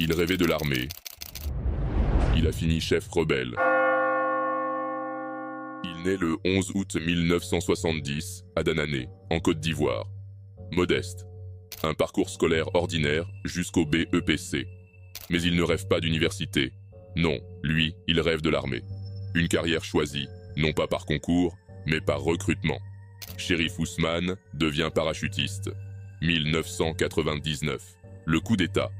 Il rêvait de l'armée. Il a fini chef rebelle. Il naît le 11 août 1970 à Danané, en Côte d'Ivoire. Modeste. Un parcours scolaire ordinaire jusqu'au BEPC. Mais il ne rêve pas d'université. Non, lui, il rêve de l'armée. Une carrière choisie, non pas par concours, mais par recrutement. Chérif Ousmane devient parachutiste. 1999. Le coup d'État.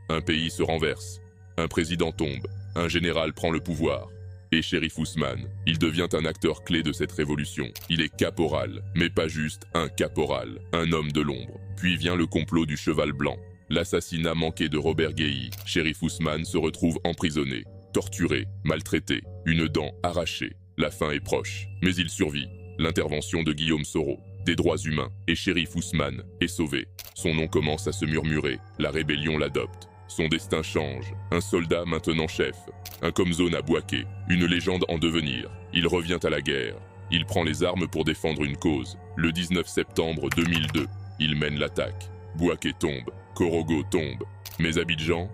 Un pays se renverse. Un président tombe. Un général prend le pouvoir. Et Chérif Ousmane, il devient un acteur clé de cette révolution. Il est caporal, mais pas juste un caporal, un homme de l'ombre. Puis vient le complot du cheval blanc. L'assassinat manqué de Robert Guéhi. Chérif Ousmane se retrouve emprisonné, torturé, maltraité, une dent arrachée. La fin est proche, mais il survit. L'intervention de Guillaume Soro, des droits humains, et Chérif Ousmane est sauvé. Son nom commence à se murmurer, la rébellion l'adopte. Son destin change, un soldat maintenant chef, un Comzone à Bouaké, une légende en devenir. Il revient à la guerre, il prend les armes pour défendre une cause. Le 19 septembre 2002, il mène l'attaque. Bouaké tombe, Korogo tombe, mais Abidjan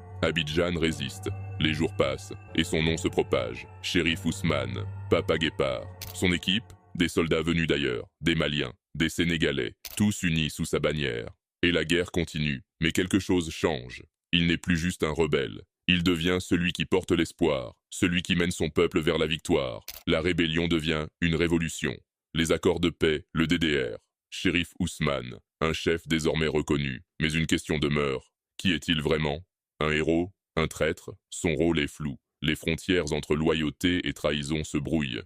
résiste. Les jours passent et son nom se propage. Chérif Ousmane, Papa Guépard. Son équipe, des soldats venus d'ailleurs, des Maliens, des Sénégalais, tous unis sous sa bannière. Et la guerre continue, mais quelque chose change. Il n'est plus juste un rebelle. Il devient celui qui porte l'espoir, celui qui mène son peuple vers la victoire. La rébellion devient une révolution. Les accords de paix, le DDR. Chérif Ousmane, un chef désormais reconnu. Mais une question demeure. Qui est-il vraiment? Un héros? Un traître? Son rôle est flou. Les frontières entre loyauté et trahison se brouillent.